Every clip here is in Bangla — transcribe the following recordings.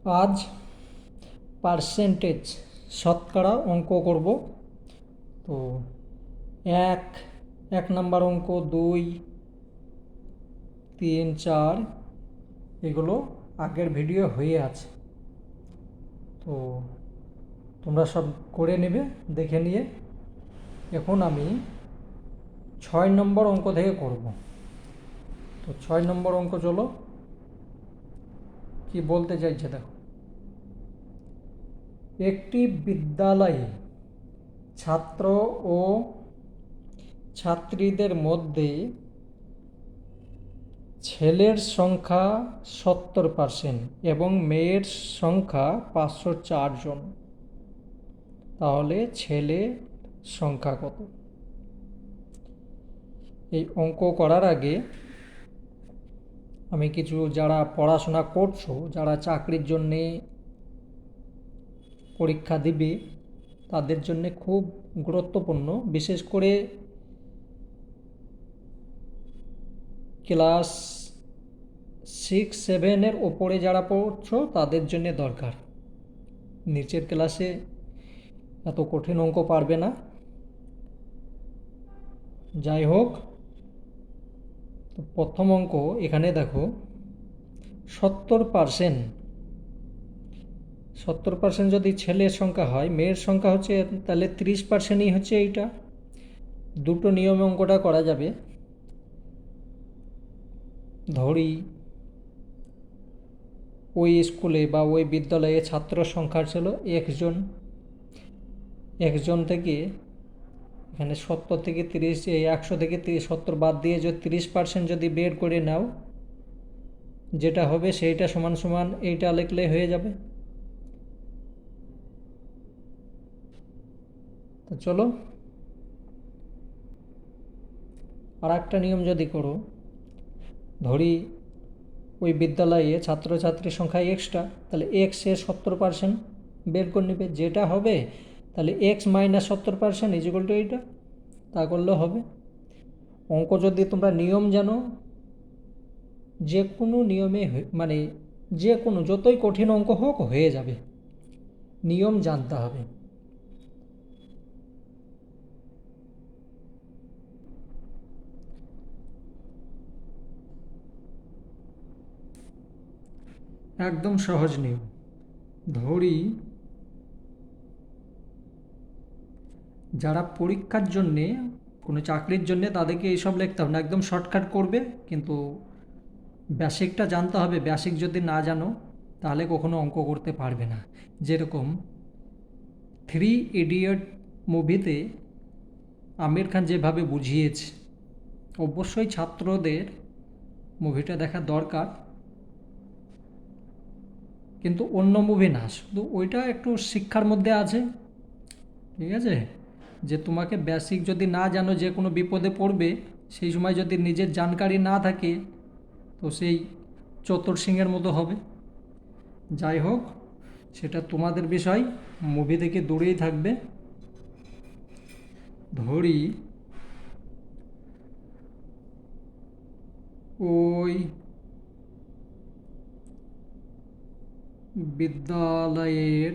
আজ পার্সেন্টেজ শতকরা অঙ্ক করব। তো এক এক নাম্বার অঙ্ক, 2, 3, 4 এগুলো আগের ভিডিও হয়ে আছে। তো তোমরা সব করে নেবে দেখে নিয়ে। এখন আমি 6 নম্বর অঙ্ক থেকে করব। তো 6 নম্বর অঙ্ক চলো, কি বলতে চাইছে দেখো। একটি বিদ্যালয়ে ছাত্র ও ছাত্রীদের মধ্যে ছেলের সংখ্যা 70% এবং মেয়ের সংখ্যা 504 জন। তাহলে ছেলের সংখ্যা কত? এই অঙ্ক করার আগে আমি কিছু, যারা পড়াশোনা করছো, যারা চাকরির জন্যে পরীক্ষা দিবে, তাদের জন্য খুব গুরুত্বপূর্ণ, বিশেষ করে ক্লাস 6-7 ওপরে যারা পড়ছো তাদের জন্য দরকার। নিচের ক্লাসে এত কঠিন অঙ্ক পারবে না। যাই হোক, তো প্রথম অঙ্ক এখানে দেখো, 70% যদি ছেলের সংখ্যা হয়, মেয়ের সংখ্যা হচ্ছে, তাহলে 30%ই হচ্ছে এইটা। দুটো নিয়মে অঙ্কটা করা যাবে। ধরি ওই স্কুলে বা ওই বিদ্যালয়ে ছাত্র সংখ্যা ছিল 1 জন। 1 জন থেকে এখানে 70 থেকে 30, 100 থেকে 70 বাদ দিয়ে যদি 30% যদি বের করে নাও, যেটা হবে সেইটা সমান সমান এইটা লিখলে হয়ে যাবে। তো চলো, আর একটা নিয়ম যদি করো, ধরি ওই বিদ্যালয়ে ছাত্রছাত্রীর সংখ্যা এক্সটা, তাহলে এক্সের 70% বের করে নেবে, যেটা হবে তাহলে এক্স মাইনাস 70% ইজিক্যাল টু এইটা, তা করলেও হবে। অঙ্ক যদি তোমরা নিয়ম জানো, যে কোনো নিয়মে মানে যে কোনো যতই কঠিন অঙ্ক হোক হয়ে যাবে, নিয়ম জানতে হবে। একদম সহজ নিয়ম। ধরি যারা পরীক্ষার জন্যে, কোনো চাকরির জন্যে, তাদেরকে এইসব লিখতে হবে না, একদম শর্টকাট করবে, কিন্তু বেসিকটা জানতে হবে। বেসিক যদি না জানো তাহলে কখনো অঙ্ক করতে পারবে না। যেরকম 3 ইডিয়ট মুভিতে আমির খান যেভাবে বুঝিয়েছে, অবশ্যই ছাত্রদের মুভিটা দেখা দরকার, কিন্তু অন্য মুভি না, শুধু ওইটা একটু শিক্ষার মধ্যে আছে। ঠিক আছে, যে তোমাকে বেসিক যদি না জানো, যে কোনো বিপদে পড়বে, সেই সময় যদি নিজের জানকারি না থাকে, তো সেই চতুর সিংয়ের মতো হবে। যাই হোক, সেটা তোমাদের বিষয়, মুভি থেকে দূরেই থাকবে। ধরি ওই বিদ্যালয়ের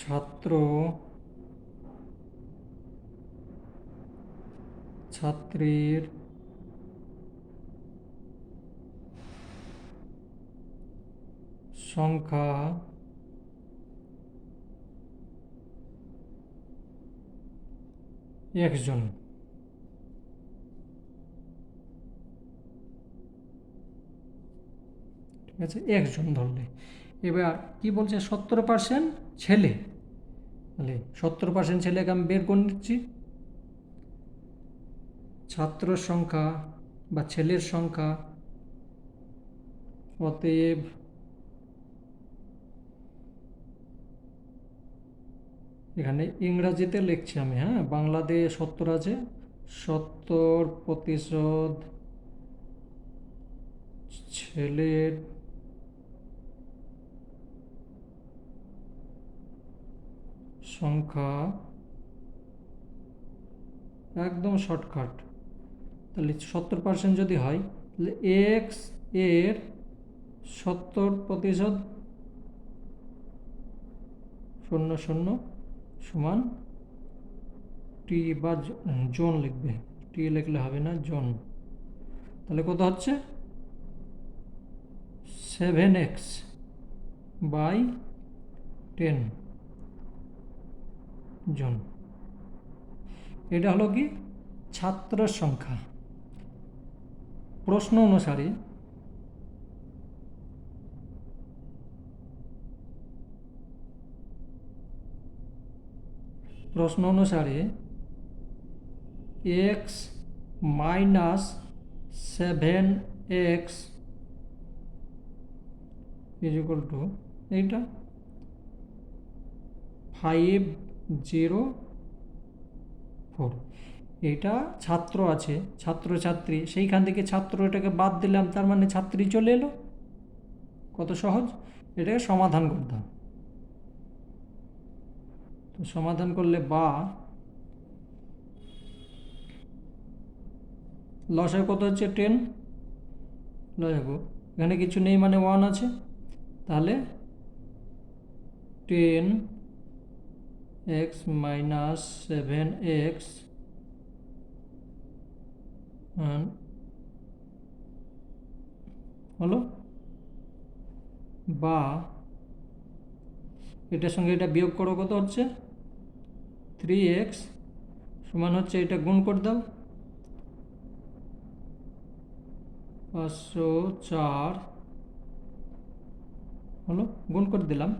ছাত্র ছাত্রীর সংখ্যা 1 জন। ঠিক আছে, 1 জন ধরলে। এবার কি বলছে, 70% ছেলে, তাহলে 70% ছেলেকে আমি বের করে নিচ্ছি। ছাত্র সংখ্যা বা ছেলের সংখ্যা, অতএব এখানে ইংরাজিতে লিখছি আমি, হ্যাঁ, বাংলাতে 70 আছে, 70% ছেলের সংখ্যা একদম শর্টকাট। তাহলে 70% যদি হয় তাহলে এক্স এর 70% 00 সমান টি বা জোন লিখবে, টি লিখলে হবে না, জোন। তাহলে কত হচ্ছে 7x বাই 10 জন। এটা হলো কি ছাত্রের সংখ্যা। প্রশ্ন অনুসারে x minus 7x is equal to এইটা 504। এটা ছাত্র আছে, ছাত্রছাত্রী, সেইখান থেকে ছাত্র এটাকে বাদ দিলাম, তার মানে ছাত্রী চলে এলো। কত সহজ, এটাকে সমাধান করতাম। তো সমাধান করলে বা লসায় কত হচ্ছে 10, লসাগু এখানে কিছু নেই মানে 1 আছে, তাহলে 10x মাইনাস 7x হলো, বা এটার সঙ্গে এটা বিয়োগ করো, কত হচ্ছে 3x সমান হচ্ছে, এটা গুণ করে দাও 504 হলো, গুণ করে দিলাম।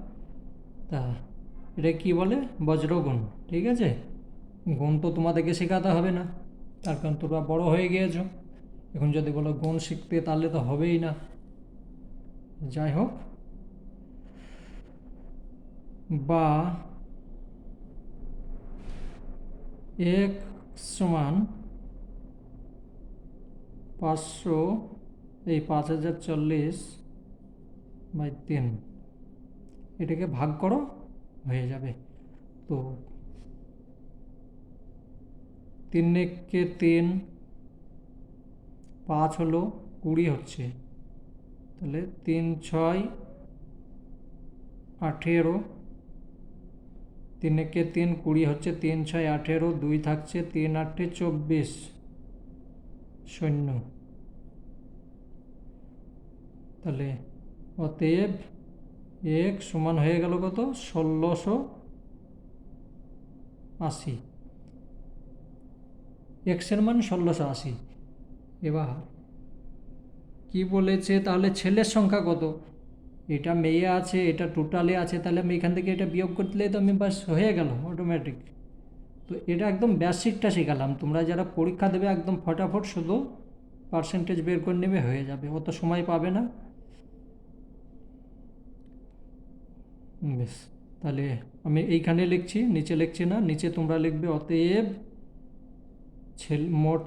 তা এটা কি বলে, বজ্রগুণ। ঠিক আছে, গুণ তো তোমাদেরকে শেখাতে হবে না, তার কারণ তোমরা বড় হয়ে গিয়েছো। এখন যদি বলো গুণ শিখতে, তাহলে তো হবেই না। যাই হোক, বা x সমান 5040/3, এটাকে ভাগ করো, হয়ে যাবে। তো 3 কে 3, 5 হলো 20 হচ্ছে, তাহলে 3 6 18, 3 কে 3 20 হচ্ছে, 3 6 18, 2 থাকছে, 3 8 24 শূন্য। তাহলে অতএব এক সমান হয়ে গেল কত, 1680। এক্সের মান 1680। এবার কি বলেছে, তাহলে ছেলের সংখ্যা কত, এটা মেয়ে আছে, এটা টোটালে আছে, তাহলে আমি এখান থেকে এটা বিয়োগ করতে তো আমি বাস হয়ে গেল অটোমেটিক। তো এটা একদম বেসিকটা শেখালাম, তোমরা যারা পরীক্ষা দেবে একদম ফটাফট শুধু পার্সেন্টেজ বের করে নেবে, হয়ে যাবে, অত সময় পাবে না। বেশ, তাহলে আমি এইখানে লিখছি, নিচে লিখছি না, নিচে তোমরা লিখবে অতএব মোট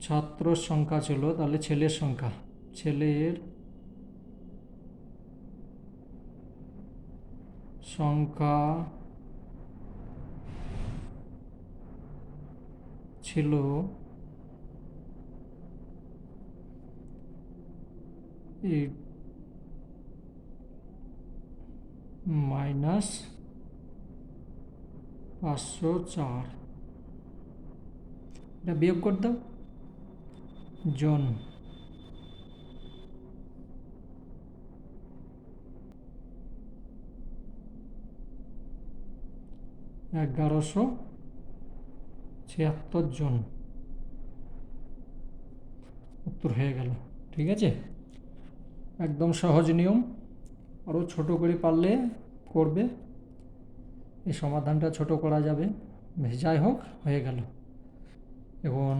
ছাত্র সংখ্যা ছিল, তাহলে ছেলের সংখ্যা, ছেলের সংখ্যা ছিল মাইনাস 504, এটা বিয়োগ করে দাও, জন। এগারোশো 76 জন উত্তর হয়ে গেল। ঠিক আছে, একদম সহজ নিয়ম, আরও ছোট করে পারলে করবে, এই সমাধানটা ছোট করা যাবে। যাই হোক, হয়ে গেল। এখন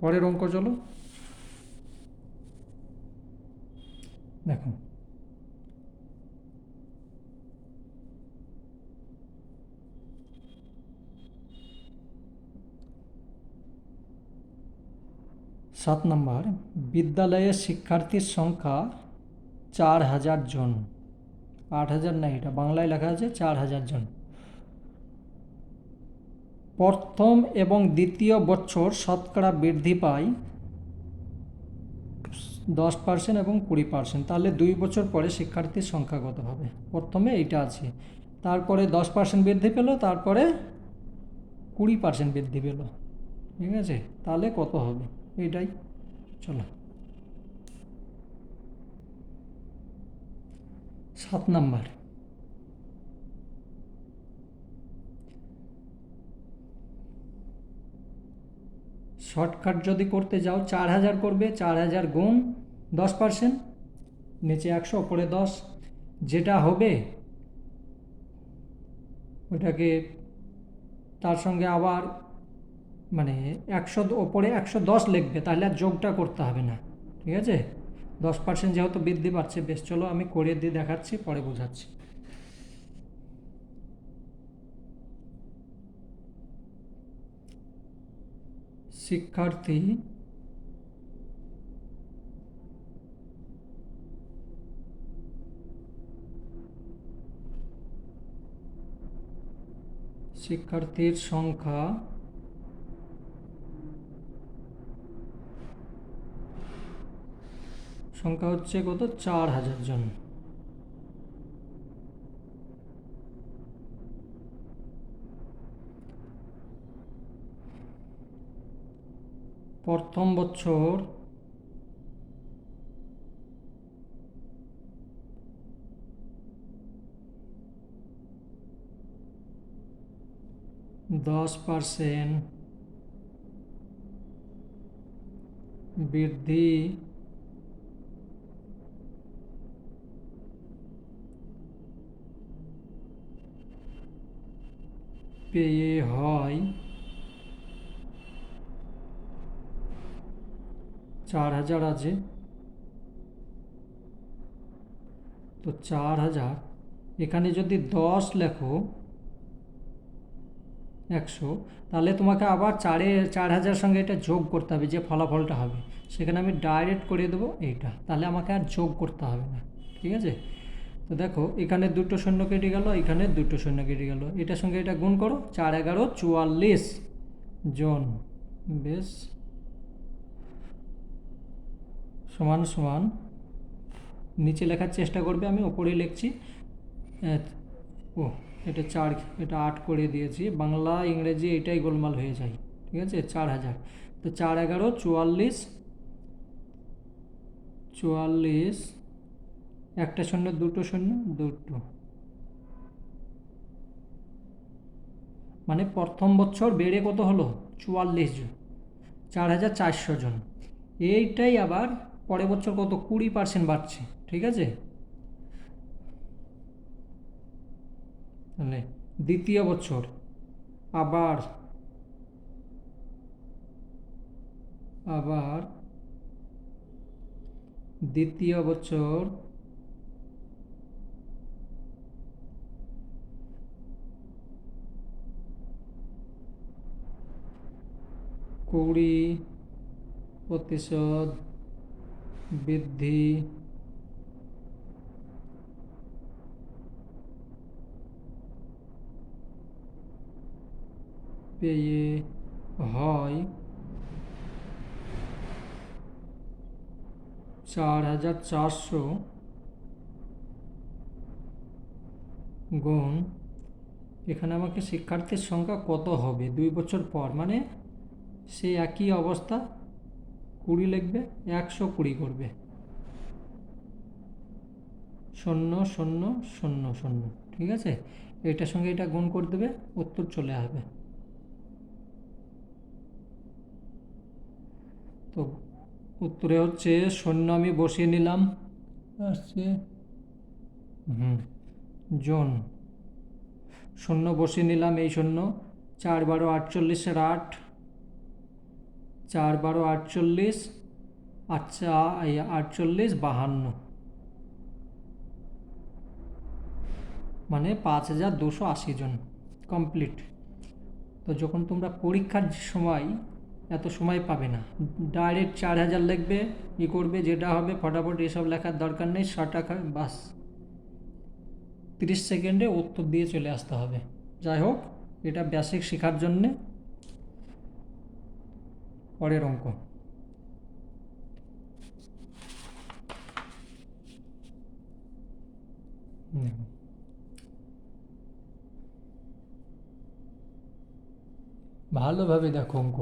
পরের অঙ্ক চলো, দেখো 7 নম্বর, বিদ্যালয়ে শিক্ষার্থীর সংখ্যা 4000 জন। 8000 না, এটা বাংলায় লেখা আছে 4000 জন। প্রথম এবং দ্বিতীয় বছর শতকরা বৃদ্ধি পায় 10% এবং 20%। তাহলে 2 বছর পরে শিক্ষার্থীর সংখ্যা কত হবে? প্রথমে এইটা আছে, তারপরে 10% বৃদ্ধি পেল, তারপরে 20% বৃদ্ধি পেল। ঠিক আছে, তাহলে কত হবে এইটাই। চলো 7 নাম্বার। শর্টকাট যদি করতে যাও 4000 করবে, 4000 গুণ 10%, নিচে 100 ওপরে 10, যেটা হবে ওইটাকে তার সঙ্গে আবার মানে 100 ওপরে 110 লিখবে, তাহলে আর যোগটা করতে হবে না। ঠিক আছে, 10% যেহেতু বৃদ্ধি পাচ্ছে। বেশ, চলো আমি করে দিয়ে দেখাচ্ছি, পরে বোঝাচ্ছি। শিক্ষার্থী শিক্ষার্থীর সংখ্যা হচ্ছে কত? 4000 জন। প্রথম বছর %10 বৃদ্ধি পেয়ে হয় 4000 আছে, তো 4000 এখানে যদি 10 লেখো 100, তাহলে তোমাকে আবার 4000 সঙ্গে এটা যোগ করতে হবে, যে ফলাফলটা হবে সেখানে আমি ডাইরেক্ট করে দেবো এইটা, তাহলে আমাকে আর যোগ করতে হবে না। ঠিক আছে, তো দেখো এখানে 2 শূন্য কেটে গেল, এখানে 2 শূন্য কেটে গেল, এটার সঙ্গে এটা গুণ করো, 4 11 44 জন। বেশ, সমান সমান নিচে লেখার চেষ্টা করবে, আমি ওপরে লিখছি। ও এটা 4, এটা 8 করে দিয়েছি, বাংলা ইংরেজি এটাই গোলমাল হয়ে যায়। ঠিক আছে, 4000, তো 4 11 44, 44, 1 শূন্য 2 শূন্য 2, মানে প্রথম বছর বেড়ে কত হলো? 44 জন, 4400 জন। এইটাই আবার পরের বছর কত? 20% বাড়ছে। ঠিক আছে, তাহলে দ্বিতীয় বছর আবার দ্বিতীয় বছর 20% বৃদ্ধি পেয়ে হয় 4400 গুণ, এখানে আমাকে শিক্ষার্থীর সংখ্যা কত হবে 2 বছর পর, মানে সে একই অবস্থা 20 লিখবে, 120 করবে, 0 0 0 0। ঠিক আছে, এটার সঙ্গে এটা গুণ করে দেবে, উত্তর চলে আসবে। তো উত্তরে হচ্ছে 0 আমি বসিয়ে নিলাম, আসছে জন, 0 বসিয়ে নিলাম, এই 0, 4 12 48 8, 4 12 48, আচ্ছা 48 52, মানে 5280 জন কমপ্লিট। তো যখন তোমরা পরীক্ষার সময় এত সময় পাবে না, ডাইরেক্ট 4000 লিখবে, করবে, যেটা হবে ফটাফট, এসব লেখার দরকার নেই, টাকা বাস 30 সেকেন্ডে উত্তর দিয়ে চলে আসতে হবে। যাই হোক, এটা বেসিক শেখার জন্যে পরের অঙ্ক। ভালোভাবে দেখো অঙ্ক।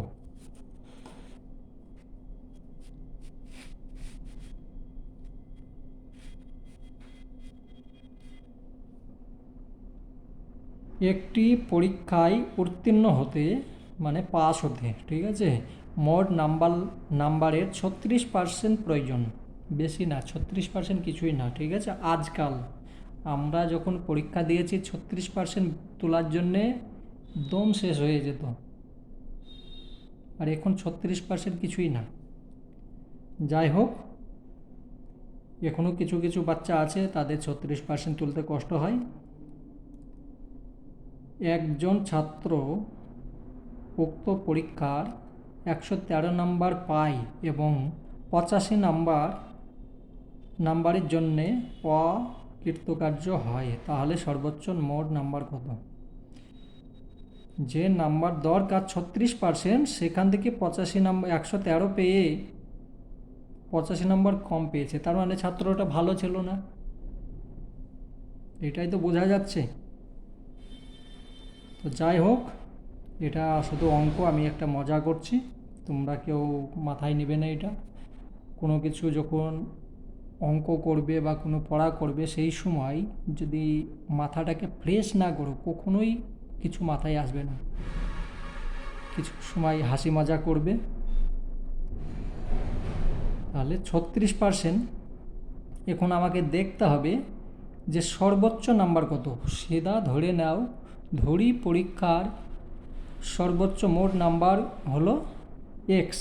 একটি পরীক্ষায় উত্তীর্ণ হতে মানে পাস হতে, ঠিক আছে, মোট নাম্বারের 36% প্রয়োজন। বেশি না, 36% কিছুই না, ঠিক আছে। আজকাল আমরা যখন পরীক্ষা দিয়েছি 36% তোলার জন্যে দম শেষ হয়ে যেত, আর এখন 36% কিছুই না। যাই হোক, এখনও কিছু কিছু বাচ্চা আছে তাদের 36% তুলতে কষ্ট হয়। একজন ছাত্র উক্ত পরীক্ষার 113 নাম্বার পায় এবং 85 নাম্বারের জন্যে অকৃতকার্য হয়, তাহলে সর্বোচ্চ মোট নাম্বার কত? যে নাম্বার দরকার 36%, সেখান থেকে 85 নাম্বার, 113 পেয়ে 85 নাম্বার কম পেয়েছে, তার মানে ছাত্রটা ভালো ছিল না। এটাই তো বোঝা যাচ্ছে। তো যাই হোক, এটা শুধু অঙ্ক, আমি একটা মজা করছি, তোমরা কেউ মাথায় নেবে না এটা। কোনো কিছু যখন অঙ্ক করবে বা কোনো পড়া করবে, সেই সময় যদি মাথাটাকে ফ্রেশ না করো, কখনোই কিছু মাথায় আসবে না। কিছু সময় হাসি মজা করবে, তাহলে 36%। এখন আমাকে দেখতে হবে যে সর্বোচ্চ নাম্বার কত। সেটা ধরে নাও, ধরি পরীক্ষার সর্বোচ্চ মোট নাম্বার হলো এক্স,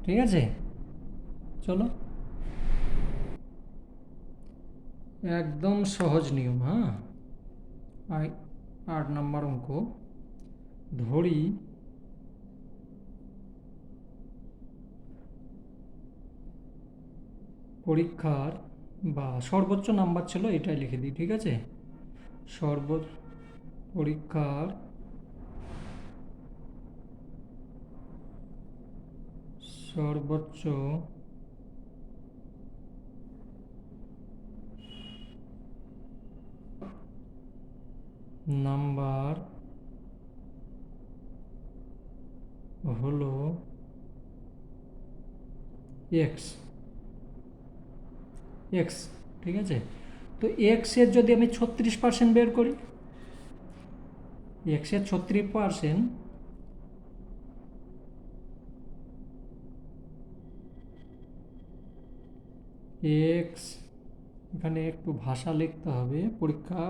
ঠিক আছে। চলো, একদম সহজ নিয়ম। হ্যাঁ, 8 নম্বর অঙ্ক। ধরি পরীক্ষার বা সর্বোচ্চ নাম্বার ছিল, এটাই লিখে দিই, ঠিক আছে। পরীক্ষার সর্বোচ্চ নাম্বার হলো এক্স, ঠিক আছে। তো এক্সের যদি আমি 36% বের করি, এক্সের 36%, এক্স, এখানে একটু ভাষা লিখতে হবে, পরীক্ষা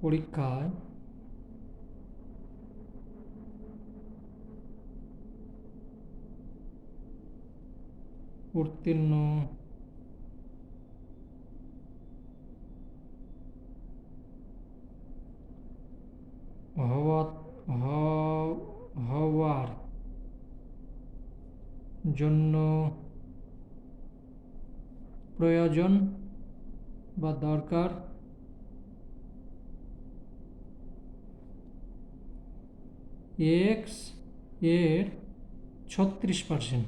পরীক্ষায় উত্তীর্ণ হওয়ার জন্য প্রয়োজন বা দরকার এক্স এর 36%।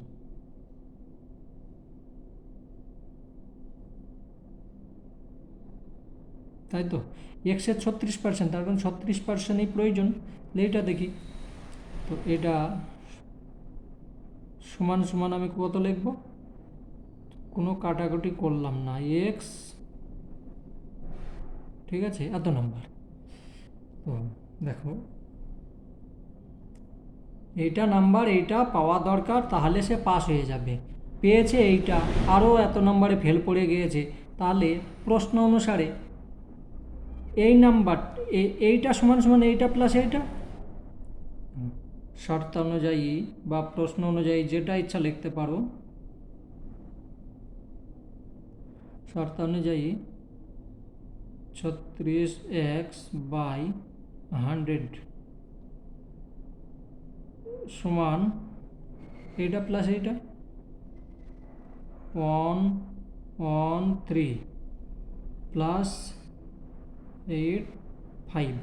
তাই তো, এক্সের 36%, তার কারণ 36%ই প্রয়োজন। এটা দেখি তো, এটা সমান সমান আমি কত লিখব, কোনো কাটাকুটি করলাম না, এক্স, ঠিক আছে, এত নাম্বার। তো দেখো, এইটা নাম্বার, এইটা পাওয়া দরকার, তাহলে সে পাস হয়ে যাবে। পেয়েছে এইটা, আরও এত নাম্বারে ফেল পড়ে গিয়েছে, তাহলে প্রশ্ন অনুসারে এই নাম্বার, এইটা সমান সমান এইটা প্লাস এইটা, শর্ত অনুযায়ী বা প্রশ্ন অনুযায়ী যেটা ইচ্ছা লিখতে পারো। শর্ত অনুযায়ী 36x/100 সমান এইটা প্লাস এইটা 113, +8 5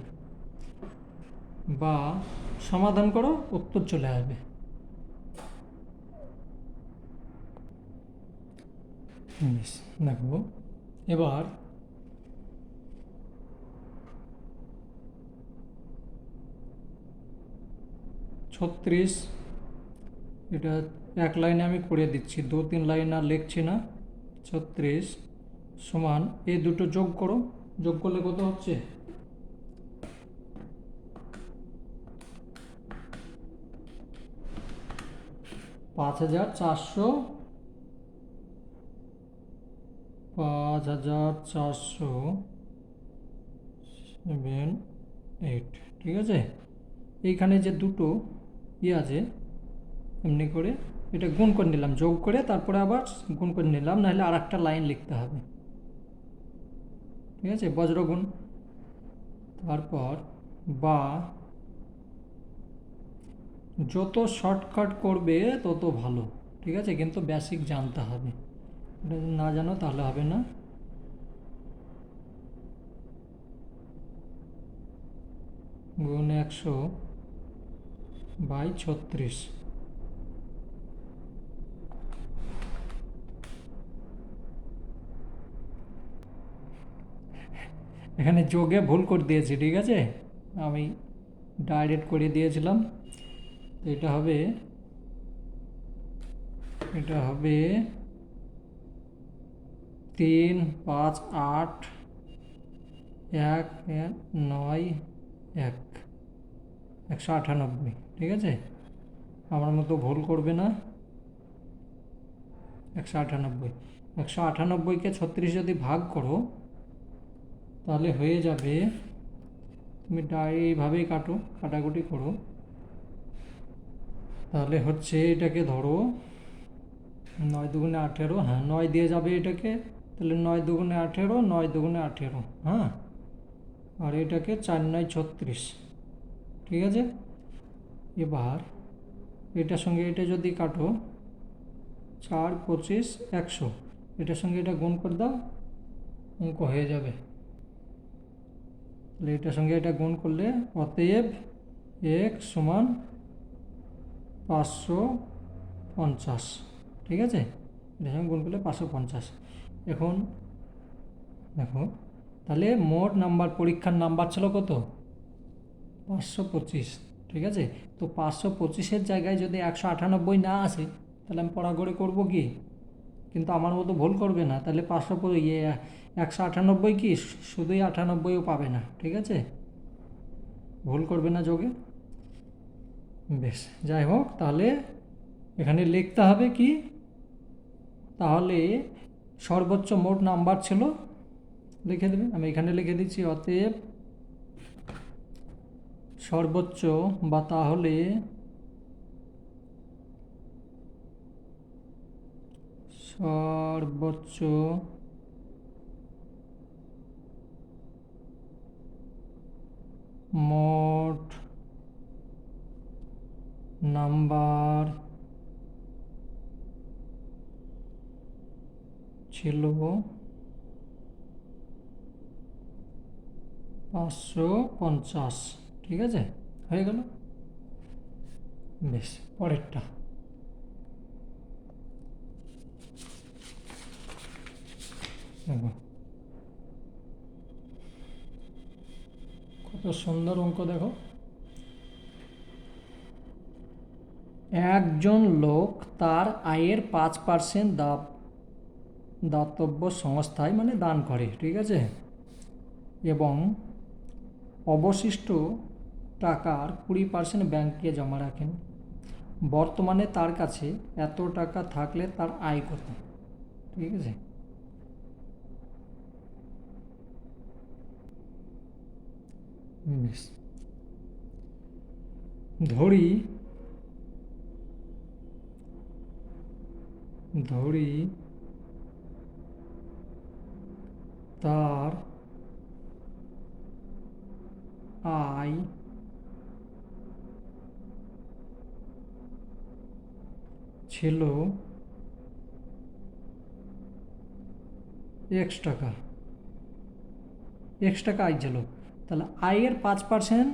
বা সমাধান করো, উত্তর চলে আসবে। দেখো এবার ছত্রিশ, এটা এক লাইনে আমি করে দিচ্ছি, 2-3 লাইন আর লিখছি না। 36 সমান এই দুটো যোগ করো, যোগ করলে কত হচ্ছে? 5400, 5478, ঠিক আছে। এইখানে যে দুটো আছে এমনি করে এটা গুণ করে নিলাম, যোগ করে তারপরে আবার গুণ করে নিলাম, নাহলে আর একটা লাইন লিখতে হবে, ঠিক আছে, বজ্রগুণ। তারপর বা যত শর্টকাট করবে তত ভালো, ঠিক আছে, কিন্তু বেসিক জানতে হবে, এটা যদি না জানো তাহলে হবে না। গুণ 100/36, এখানে যোগে ভুল করে দিয়েছি, ঠিক আছে, আমি ডাইরেক্ট করে দিয়েছিলাম। এটা হবে 3 5 8 1 9 1 198, ঠিক আছে, আমার মতো ভুল করবে না। 198, 198কে 36 যদি ভাগ করো তাহলে হয়ে যাবে, তুমি এইভাবেই কাটাকুটি করো, তাহলে হচ্ছে এটাকে ধরো 9×2 = 18, হ্যাঁ 9 দিয়ে যাবে এটাকে, তাহলে 9×2 = 18, 9×2 = 18, হ্যাঁ, আর এটাকে 4×9 = 36, ঠিক আছে। এবার এটার সঙ্গে এটা যদি কাটো, 4 25 100, এটার সঙ্গে এটা গুণ করে দাও, অঙ্ক হয়ে যাবে। তাহলে এটার সঙ্গে এটা গুণ করলে অতএব x সমান 550, ঠিক আছে, এটার সঙ্গে গুণ করলে 550। এখন দেখো তাহলে মোট নাম্বার, পরীক্ষার নাম্বার ছিল কত? 525, ঠিক আছে। তো 525-এর জায়গায় যদি 198 না আসে তাহলে আমি পড়াগড়ি করবো কি? কিন্তু আমার মতো ভুল করবে না, তাহলে 198 কি শুধুই 98ও পাবে না, ঠিক আছে, ভুল করবে না যোগে। বেশ, যাই হোক, তাহলে এখানে লিখতে হবে কি, তাহলে সর্বোচ্চ মোট নাম্বার ছিল, লিখে দেবে, আমি এখানে লিখে দিচ্ছি, অতএব সর্বোচ্চ বা তাহলে সর্বোচ্চ মোট নাম্বার ছিল 550, ঠিক আছে, হয়ে গেল। বেশ, পরেরটা দেখো, কত সুন্দর অঙ্ক দেখো। একজন লোক তার আয়ের 5% দাতব্য সংস্থায় মানে দান করে, ঠিক আছে, এবং অবশিষ্ট টাকার 20% ব্যাংকে জমা রাখেন। বর্তমানে তার কাছে এত টাকা থাকলে তার আয় কত, ঠিক আছে। বেশ, ধরি তার আয় ছিল x টাকা, এক্স টাকা আয় ছিল, তাহলে আয়ের 5%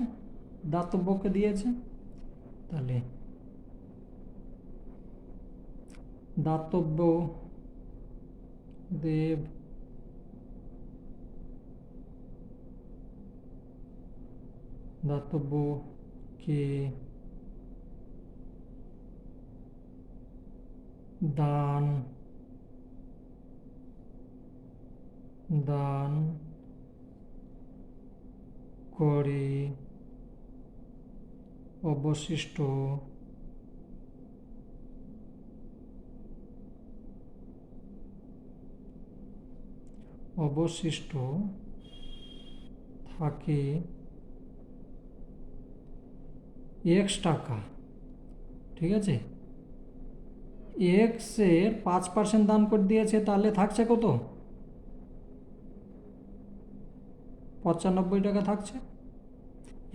দাতব্যকে দিয়েছে, তাহলে দাতব্য দেব দাতব্যকে দান দান করে অবশিষ্ট থাকে এক্স টাকা। ঠিক আছে, এক্সের 5% দান করে দিয়েছে, তাহলে থাকছে কত? 95 টাকা থাকছে।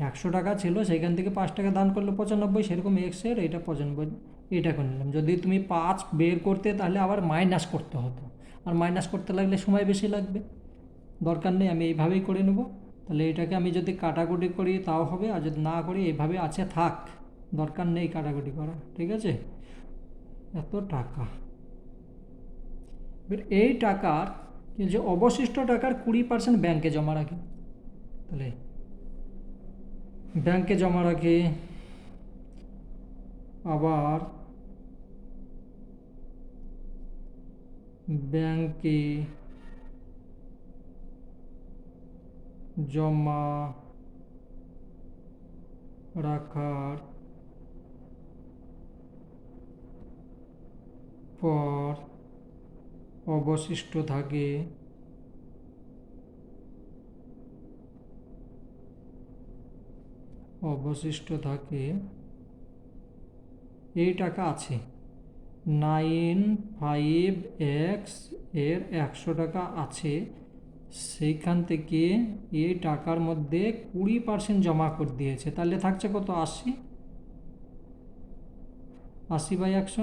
100 টাকা ছিল, সেখান থেকে 5 টাকা দান করলে 95, সেরকম এক্সের এটা 95 এটা করে নিলাম। যদি তুমি 5 বের করতে তাহলে আবার মাইনাস করতে হতো, আর মাইনাস করতে লাগলে সময় বেশি লাগবে, দরকার নেই, আমি এইভাবেই করে নেব। তাহলে এটাকে আমি যদি কাটাকুটি করি তাও হবে, আর যদি না করি এইভাবে আছে থাক, দরকার নেই কাটাকুটি করা। ঠিক আছে, এত টাকা। এবার এই টাকার যে অবশিষ্ট টাকার 20% ব্যাংকে জমা রাখি, তাহলে ব্যাংকে জমা রাখি, আবার ব্যাংকে জমা রাখার পর অবশিষ্ট থাকে এই টাকা আছে 95x এর 100 টাকা আছে, সেইখান থেকে এই টাকার মধ্যে 20% জমা করে দিয়েছে, তাহলে থাকছে কত? 80। 80/100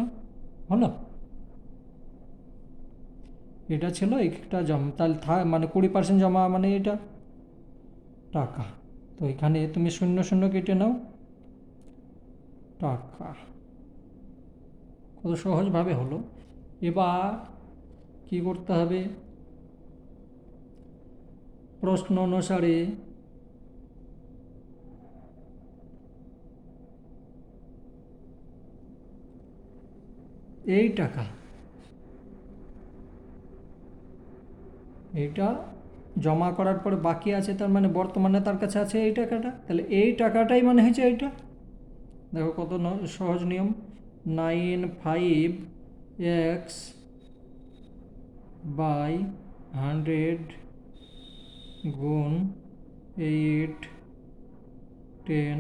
হলো। এটা ছিল একটা জমা, তাহলে মানে 20% জমা মানে এটা টাকা। তো এখানে তুমি 0 0 কেটে নাও, টাকা। কত সহজভাবে হলো। এবার কি করতে হবে? প্রশ্ন অনুসারে এই টাকা, এইটা জমা করার পর বাকি আছে, তার মানে বর্তমানে তার কাছে আছে এই টাকাটা, তাহলে এই টাকাটাই মানে হয়েছে এইটা। দেখো কত সহজ নিয়ম। 95x/100 গুণ 8 10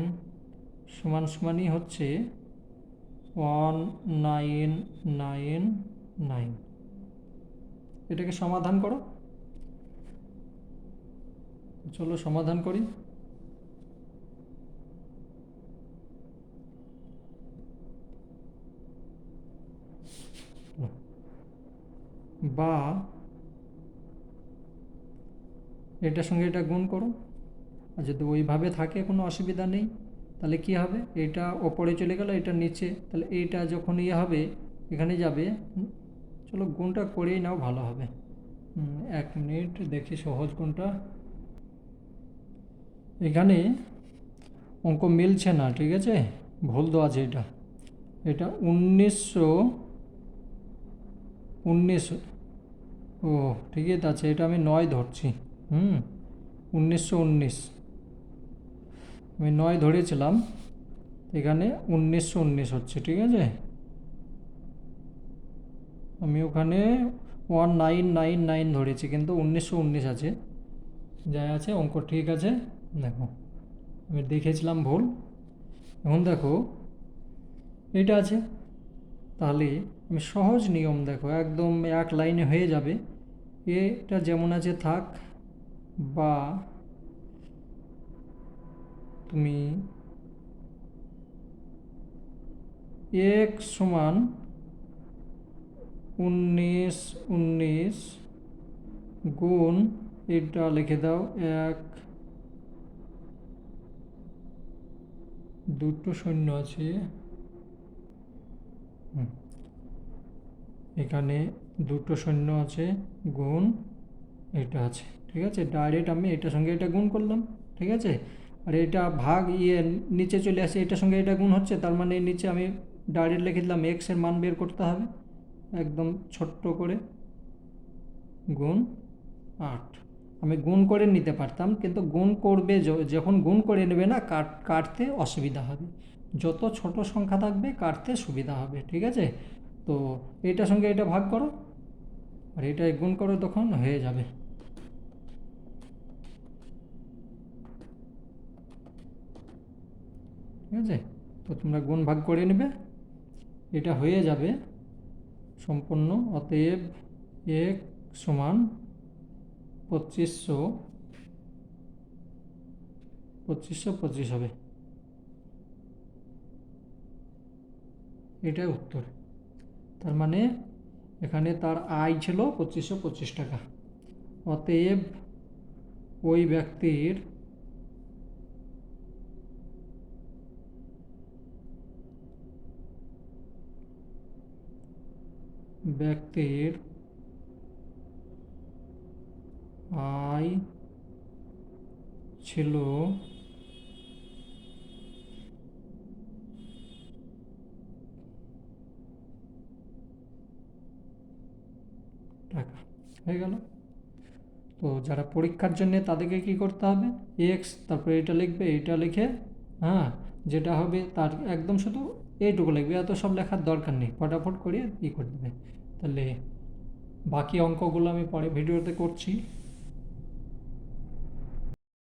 সমানই হচ্ছে 1999। এটাকে সমাধান করো, চলো সমাধান করি। বা এটার সঙ্গে এটা গুণ করো, আর যদি ওইভাবে থাকে কোনো অসুবিধা নেই। তাহলে কি হবে? এটা ওপরে চলে গেল, এটা নিচে, তাহলে এইটা যখন হবে এখানে যাবে। চলো গুণটা করেই নাও, ভালো হবে। 1 মিনিট দেখি সহজ কোনটা। এখানে অঙ্ক মিলছে না, ঠিক আছে, ভুল দেওয়া আছে। এটা 1919। ও ঠিকই আছে, এটা আমি 9 ধরছি। 1919 আমি 9 ধরেছিলাম, এখানে 1919 হচ্ছে। ঠিক আছে, আমি ওখানে 1999 ধরেছি, কিন্তু 1919 আছে, যাই আছে অঙ্ক ঠিক আছে। দেখো আমি দেখেছিলাম ভুল। এখন দেখো এটা আছে, তাহলে আমি সহজ নিয়ম, দেখো একদম এক লাইনে হয়ে যাবে। এটা যেমন আছে থাক, বা তুমি x সমান 1919 গুণ এটা লিখে দাও 1 দুটো শূন্য আছে, এখানে দুটো শূন্য আছে, গুণ এটা আছে, ঠিক আছে। ডাইরেক্ট আমি এটার সঙ্গে এটা গুণ করলাম, ঠিক আছে। আর এটা ভাগ নিচে চলে আসে, এটার সঙ্গে এটা গুণ হচ্ছে, তার মানে নিচে আমি ডাইরেক্ট লিখে দিলাম এক্সের মান বের করতে হবে একদম ছোট্ট করে, গুণ 8। আমি গুণ করে নিতে পারতাম, কিন্তু গুণ করবে যখন গুণ করে নেবে না, কাটতে অসুবিধা হবে। যত ছোট সংখ্যা থাকবে কাটতে সুবিধা হবে, ঠিক আছে। তো এটার সঙ্গে এটা ভাগ করো আর এটা গুণ করো, তখন হয়ে যাবে। ঠিক আছে, তো তোমরা গুণ ভাগ করে নেবে, এটা হয়ে যাবে সম্পূর্ণ। অতএব 1 সমান 2525 হবে, এটাই উত্তর। তার মানে এখানে তার আয় ছিল 2525 টাকা। অতএব ওই ব্যক্তির আয় ছিল টাকা, হয়ে গেল। তো যারা পরীক্ষার জন্য তাদেরকে কি করতে হবে, এক্স তারপরে এটা লিখবে, এটা লিখে হ্যাঁ যেটা হবে তার একদম শুধু এইটুকু লিখবে, এত সব লেখার দরকার নেই, ফটাফট করে করে দেবে। তাহলে বাকি অঙ্কগুলো আমি পরে ভিডিওতে করছি।